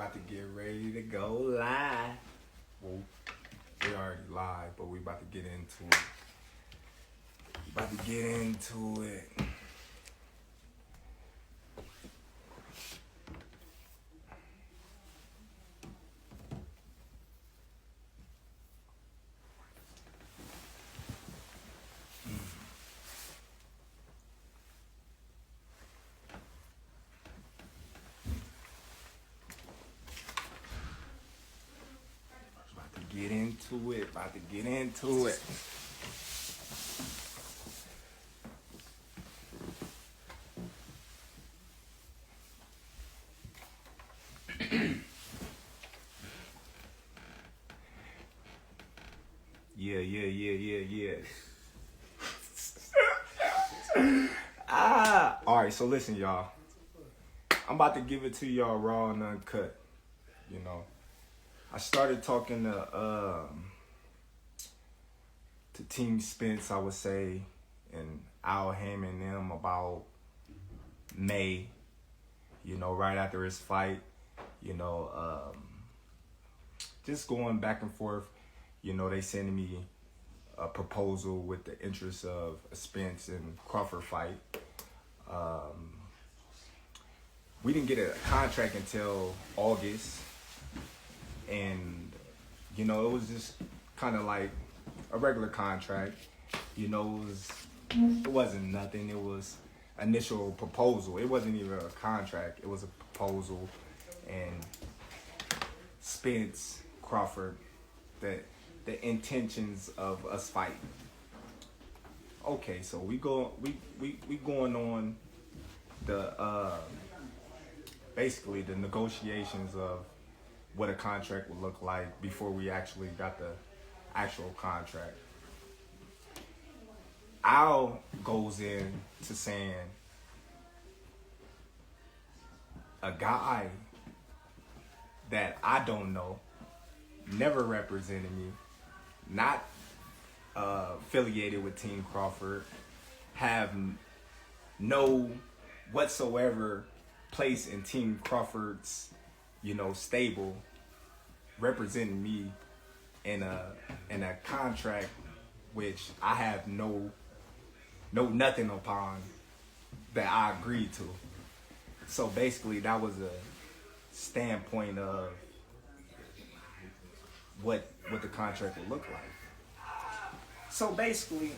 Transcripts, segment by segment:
about to get ready to go live. Well, we already live, but we about to get into it. About to get into it. Yeah. Alright, so listen, y'all. I'm about to give it to y'all raw and uncut. You know. I started talking to Team Spence, I would say, and Haymon and them about May, you know, right after his fight, you know, just going back and forth. You know, they sending me a proposal with the interest of a Spence and Crawford fight. We didn't get a contract until August, and, you know, it was just kind of like a regular contract. You know, it wasn't nothing. It was initial proposal. It wasn't even a contract. It was a proposal. And Spence, Crawford, the intentions of us fighting. Okay, so we going on the basically the negotiations of what a contract would look like before we actually got the actual contract. Al goes in to saying a guy that I don't know, never represented me, not affiliated with Team Crawford, have no whatsoever place in Team Crawford's, you know, stable, representing me in a contract which I have no nothing upon that I agreed to. So basically that was a standpoint of what the contract would look like. So basically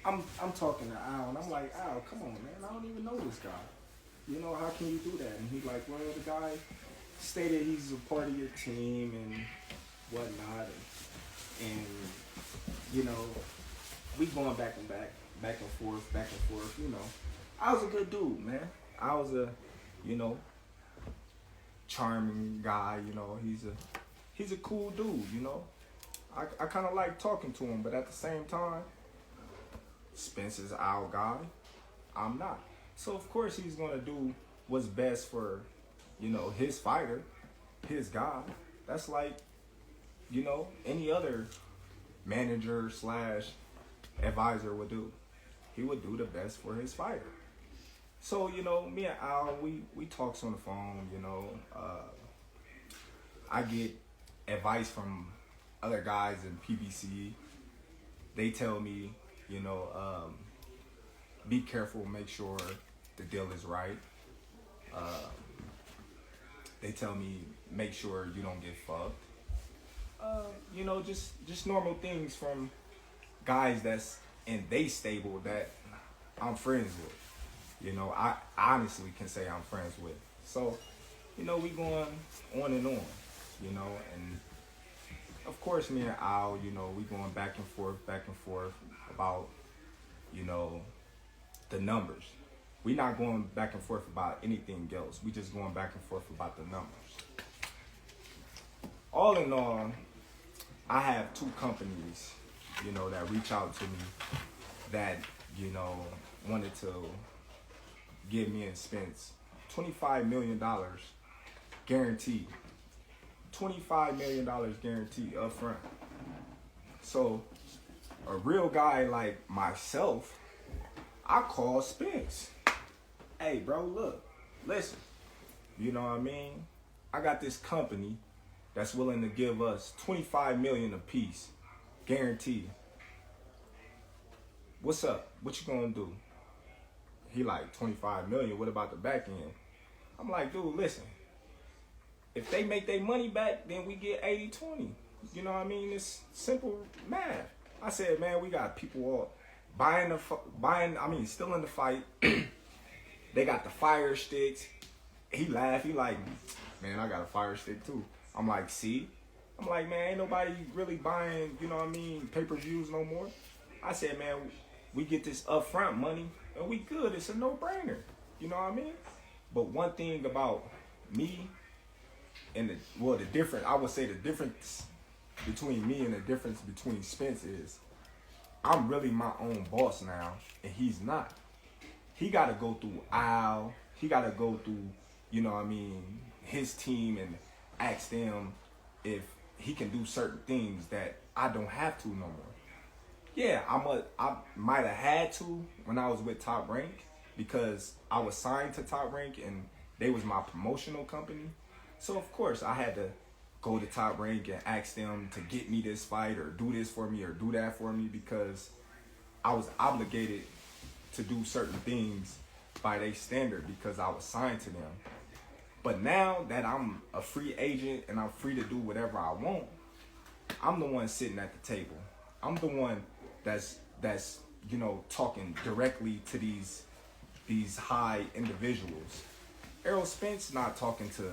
I'm talking to Al and I'm like, Al, come on, man, I don't even know this guy. You know, how can you do that? And he's like, well, the guy stated he's a part of your team and whatnot, and you know, we going back and forth. You know, I was a good dude, man. I was a, you know, charming guy. You know, he's a cool dude. You know, I kind of like talking to him, but at the same time, Spence is our guy. I'm not. So of course he's gonna do what's best for, you know, his fighter, his guy. That's like, you know, any other manager / advisor would do. He would do the best for his fighter. So, you know, me and Al, we talks on the phone, you know. I get advice from other guys in PBC. They tell me, you know, be careful, make sure the deal is right. They tell me, make sure you don't get fucked. You know, just normal things from guys that's in they stable that I'm friends with. You know, I honestly can say I'm friends with. So, you know, we going on and on, you know, and of course me and Al, you know, we going back and forth about, you know, the numbers. We not going back and forth about anything else. We just going back and forth about the numbers. All in all, I have 2 companies, you know, that reach out to me that, you know, wanted to give me and Spence $25 million guaranteed. $25 million guaranteed up front. So a real guy like myself, I call Spence. Hey, bro, look, listen. You know what I mean? I got this company that's willing to give us 25 million apiece, guaranteed. What's up? What you gonna do? He like 25 million. What about the back end? I'm like, dude, listen. If they make their money back, then we get 80-20. You know what I mean? It's simple math. I said, man, we got people all still in the fight. They got the fire sticks. He laughed. He like, man, I got a fire stick too. I'm like, see? I'm like, man, ain't nobody really buying, you know what I mean, pay-per-views no more. I said, man, we get this upfront money and we good. It's a no-brainer. You know what I mean? But one thing about me and the difference between me and the difference between Spence is I'm really my own boss now and he's not. He got to go through Al. He got to go through, you know what I mean, his team and ask them if he can do certain things that I don't have to no more. Yeah, I might have had to when I was with Top Rank because I was signed to Top Rank and they was my promotional company. So of course I had to go to Top Rank and ask them to get me this fight or do this for me or do that for me because I was obligated to do certain things by their standard because I was signed to them. But now that I'm a free agent and I'm free to do whatever I want, I'm the one sitting at the table. I'm the one that's you know, talking directly to these high individuals. Errol Spence not talking to,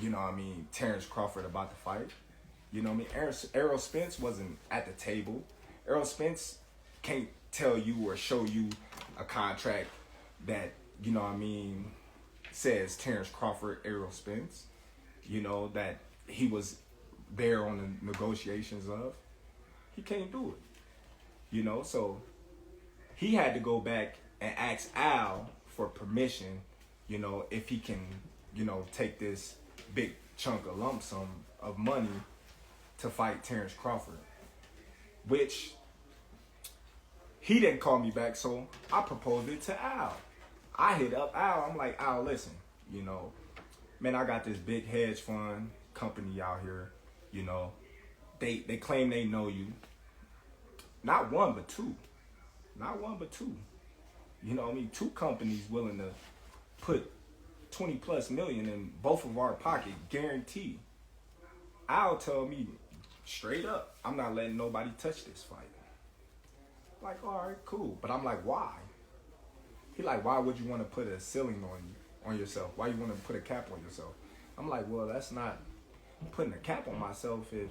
you know what I mean, Terence Crawford about the fight. You know what I mean? Errol Spence wasn't at the table. Errol Spence can't tell you or show you a contract that, you know what I mean, says Terence Crawford, Errol Spence, you know, that he was there on the negotiations of. He can't do it. You know, so he had to go back and ask Al for permission, you know, if he can, you know, take this big chunk of lump sum of money to fight Terence Crawford, which he didn't call me back, so I proposed it to Al. I hit up Al. I'm like, Al, listen, you know, man, I got this big hedge fund company out here, you know, they claim they know you. Not one, but two. Not one, but two. You know what I mean? Two companies willing to put 20 plus million in both of our pocket, guaranteed. Al tell me straight up, I'm not letting nobody touch this fight. Like, all right, cool. But I'm like, why? He like, why would you want to put a ceiling on yourself? Why you want to put a cap on yourself? I'm like, well, that's not putting a cap on myself. If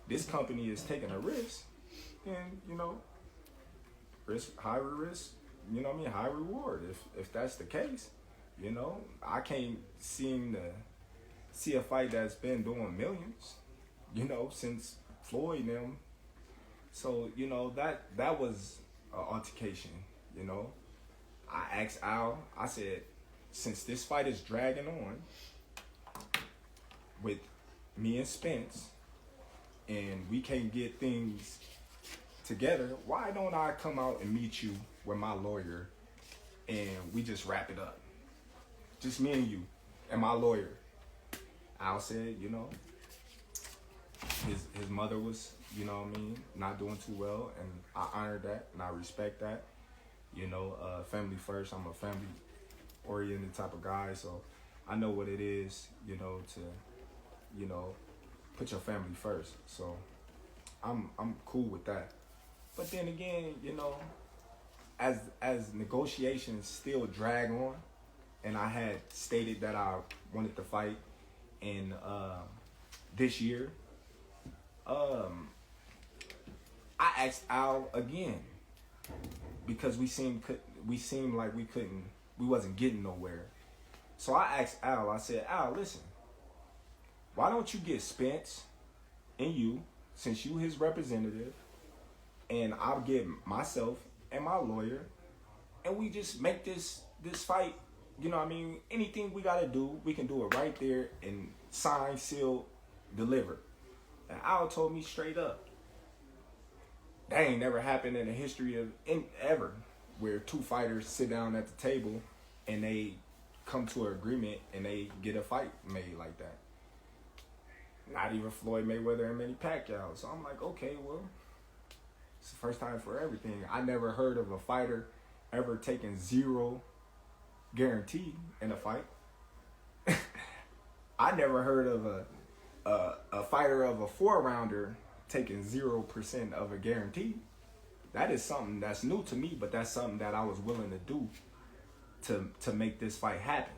this company is taking a risk, then, you know, high risk, you know what I mean, high reward. If that's the case, you know, I can't seem to see a fight that's been doing millions, you know, since Floyd and them. So, you know, that was an altercation, you know. I asked Al, I said, since this fight is dragging on with me and Spence and we can't get things together, why don't I come out and meet you with my lawyer and we just wrap it up? Just me and you and my lawyer. Al said, you know, his mother was, you know what I mean, not doing too well, and I honor that and I respect that. You know, family first. I'm a family oriented type of guy, so I know what it is, you know, to, you know, put your family first. So I'm cool with that. But then again, you know, as negotiations still drag on, and I had stated that I wanted to fight in this year, I asked Al again because we seemed like we wasn't getting nowhere. So I asked Al, I said, Al, listen, why don't you get Spence and you, since you his representative, and I'll get myself and my lawyer, and we just make this fight, you know what I mean, anything we gotta do, we can do it right there and sign, seal, deliver. And Al told me straight up, that ain't never happened in the history of ever, where two fighters sit down at the table and they come to an agreement and they get a fight made like that. Not even Floyd Mayweather and Manny Pacquiao. So I'm like, okay, well, it's the first time for everything. I never heard of a fighter ever taking zero guarantee in a fight. I never heard of a fighter of a 4-rounder taking 0% of a guarantee. That is something that's new to me, but that's something that I was willing to do to make this fight happen.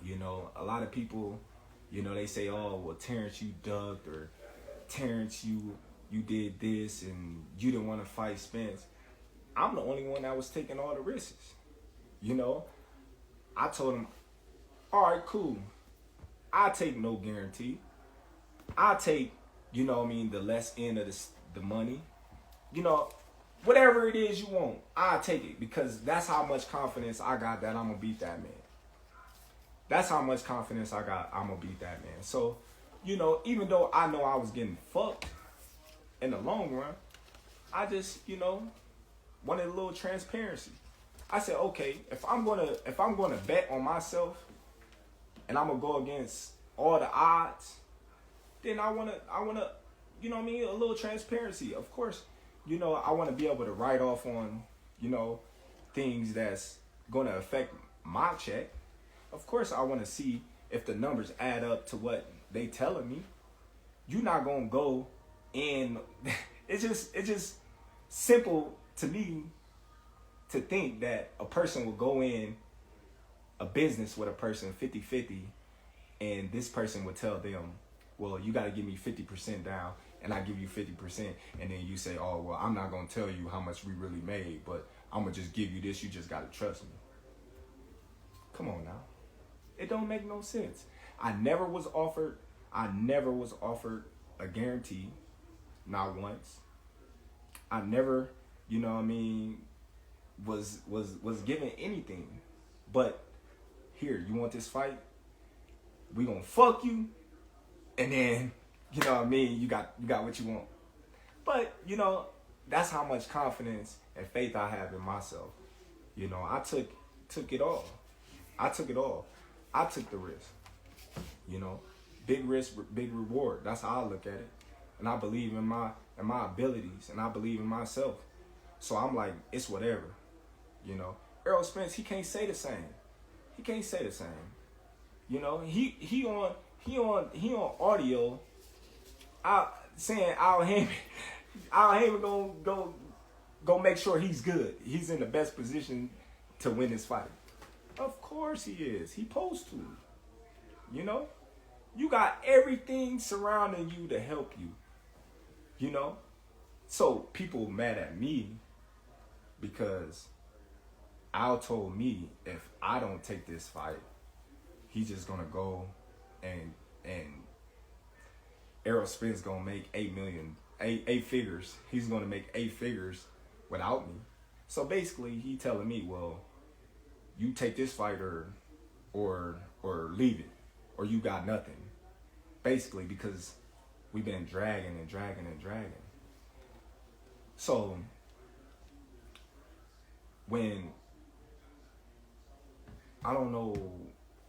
You know, a lot of people, you know, they say, oh, well, Terence, you ducked, or Terence, you did this and you didn't want to fight Spence. I'm the only one that was taking all the risks. You know, I told him, all right, cool. I take no guarantee. I take, you know what I mean, the less end of the money. You know, whatever it is you want, I take it, because that's how much confidence I got that I'm going to beat that man. That's how much confidence I got I'm going to beat that man. So, you know, even though I know I was getting fucked in the long run, I just, you know, wanted a little transparency. I said, okay, if I'm gonna bet on myself and I'm gonna go against all the odds, then I wanna, you know what I mean, a little transparency. Of course, you know, I wanna be able to write off on, you know, things that's gonna affect my check. Of course, I wanna see if the numbers add up to what they telling me. You're not gonna go in. It's just simple to me to think that a person will go in a business with a person 50-50, and this person would tell them, well, you got to give me 50% down, and I give you 50%, and then you say, oh, well, I'm not going to tell you how much we really made, but I'm going to just give you this. You just got to trust me. Come on now. It don't make no sense. I never was offered a guarantee, not once. I never, you know what I mean, was given anything. But here, you want this fight? We gonna fuck you, and then, you know what I mean, you got what you want. But, you know, that's how much confidence and faith I have in myself. You know, I took it all. I took it all. I took the risk. You know, big risk, big reward. That's how I look at it. And I believe in my abilities, and I believe in myself. So I'm like, it's whatever. You know, Errol Spence, he can't say the same. He can't say the same. You know, he on audio saying Al Haymon go make sure he's good. He's in the best position to win this fight. Of course he is. He supposed to. You know, you got everything surrounding you to help you. You know, so people mad at me because Al told me if I don't take this fight, he's just gonna go and Errol Spence gonna make eight figures. He's gonna make 8 figures without me. So basically, he telling me, well, you take this fight or leave it, or you got nothing. Basically, because we've been dragging. So when I don't know,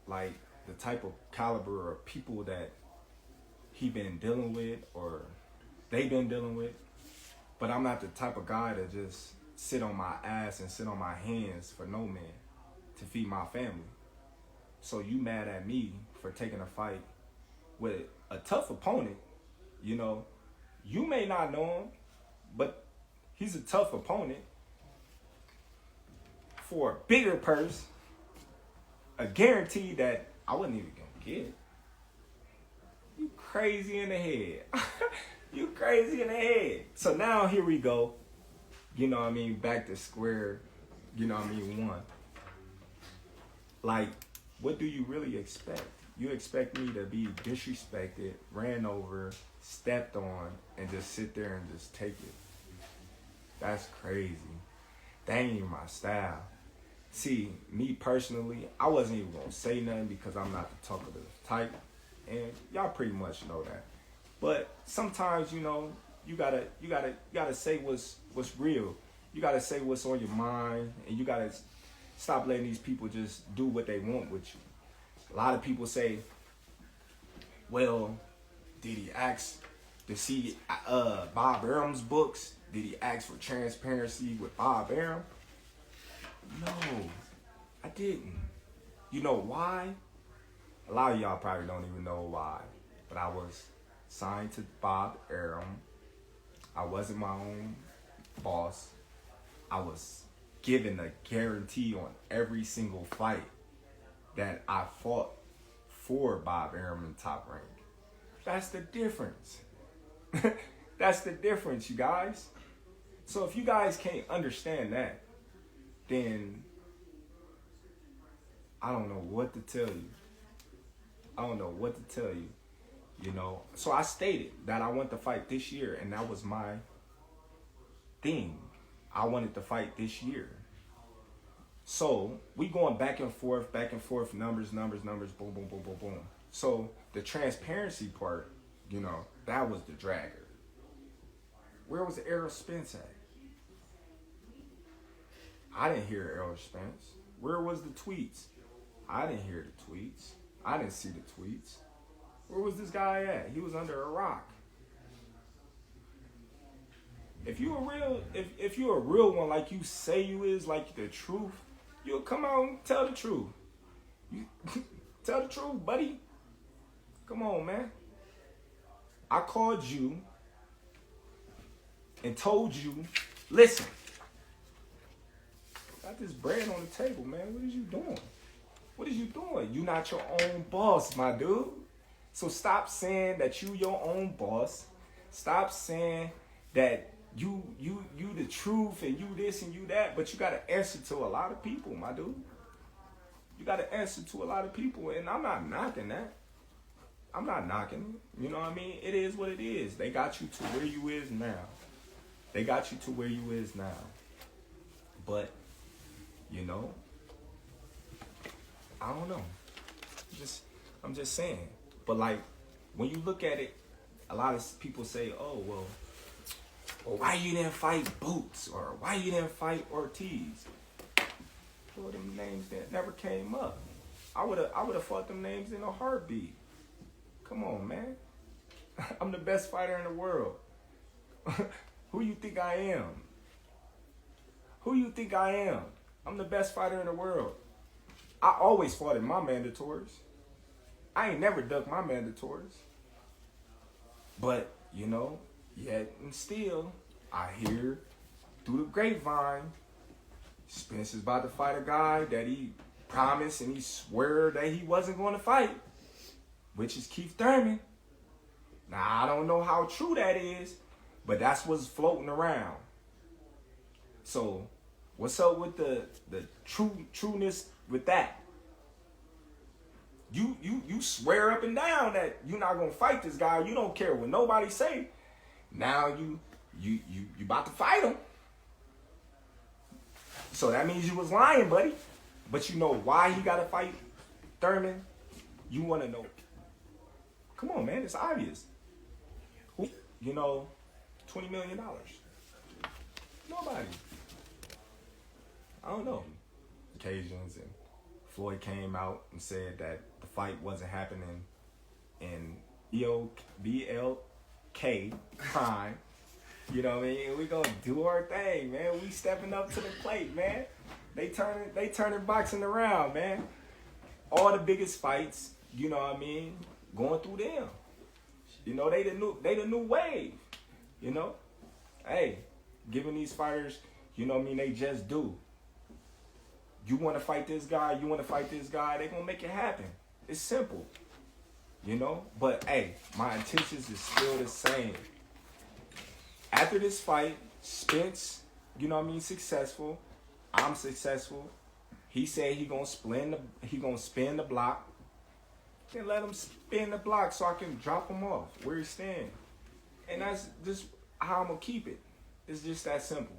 like, the type of caliber of people that he been dealing with or they been dealing with, but I'm not the type of guy to just sit on my ass and sit on my hands for no man to feed my family. So you mad at me for taking a fight with a tough opponent. You know, you may not know him, but he's a tough opponent for a bigger purse, a guarantee that I wasn't even gonna get. You crazy in the head. You crazy in the head. So now here we go. You know what I mean? Back to square, you know what I mean, one. Like, what do you really expect? You expect me to be disrespected, ran over, stepped on, and just sit there and just take it? That's crazy. That ain't even my style. See, me personally, I wasn't even gonna say nothing because I'm not the talkative type, and y'all pretty much know that. But sometimes, you know, you gotta say what's real. You gotta say what's on your mind, and you gotta Stop letting these people just do what they want with you. A lot of people say, well, did he ask to see Bob Arum's books? Did he ask for transparency with Bob Arum? No, I didn't. You know why? A lot of y'all probably don't even know why. But I was signed to Bob Arum. I wasn't my own boss. I was given a guarantee on every single fight that I fought for Bob Arum in Top Rank. That's the difference. That's the difference, you guys. So if you guys can't understand that, then I don't know what to tell you. I don't know what to tell you, you know. So I stated that I want to fight this year, and that was my thing. I wanted to fight this year. So we going back and forth, numbers, boom, boom, boom, boom, boom. So the transparency part, you know, that was the dragger. Where was Errol Spence at? I didn't hear Errol Spence. Where was the tweets? I didn't hear the tweets. I didn't see the tweets. Where was this guy at? He was under a rock. If you a real one, like you say you is, like the truth, you'll come out and tell the truth. You tell the truth, buddy. Come on, man. I called you and told you, listen, got this bread on the table, man. What is you doing? What is you doing? You not your own boss, my dude. So stop saying that you your own boss. Stop saying that you the truth and you this and you that, but you got to answer to a lot of people, my dude. You got to answer to a lot of people, and I'm not knocking that. I'm not knocking it. You know what I mean? It is what it is. They got you to where you is now. They got you to where you is now. But, you know, I don't know. I'm just saying. But like, when you look at it, a lot of people say, oh, well, why you didn't fight Boots? Or why you didn't fight Ortiz? Well, them names that never came up. I would have fought them names in a heartbeat. Come on, man. I'm the best fighter in the world. Who you think I am? Who you think I am? I'm the best fighter in the world. I always fought in my mandatories. I ain't never ducked my mandatories. But, you know, yet and still, I hear through the grapevine, Spence is about to fight a guy that he promised and he swore that he wasn't going to fight, which is Keith Thurman. Now, I don't know how true that is, but that's what's floating around. So, what's up with the trueness with that? You swear up and down that you're not gonna fight this guy. You don't care what nobody say. Now you about to fight him. So that means you was lying, buddy. But you know why he gotta fight Thurman? You wanna know. Come on, man, it's obvious. Who, you know, $20 million. Nobody. I don't know. Occasions, and Floyd came out and said that the fight wasn't happening in BLK time. You know what I mean? We gonna do our thing, man. We stepping up to the plate, man. They turning boxing around, man. All the biggest fights, you know what I mean, going through them. You know, they the new wave. You know? Hey, giving these fighters, you know what I mean, they just do. You want to fight this guy, they going to make it happen. It's simple, you know? But, hey, my intentions is still the same. After this fight, Spence, you know what I mean, successful. I'm successful. He said he going to spin the block. Then let him spin the block so I can drop him off where he's standing. And that's just how I'm going to keep it. It's just that simple.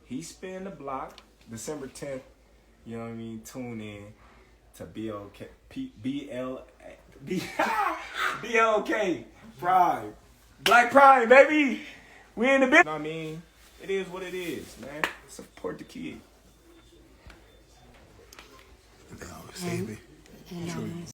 He spin the block, December 10th. You know what I mean? Tune in to BLK Pride. Black Pride, baby. We in the business. You know what I mean? It is what it is, man. Support the kid. Save it. And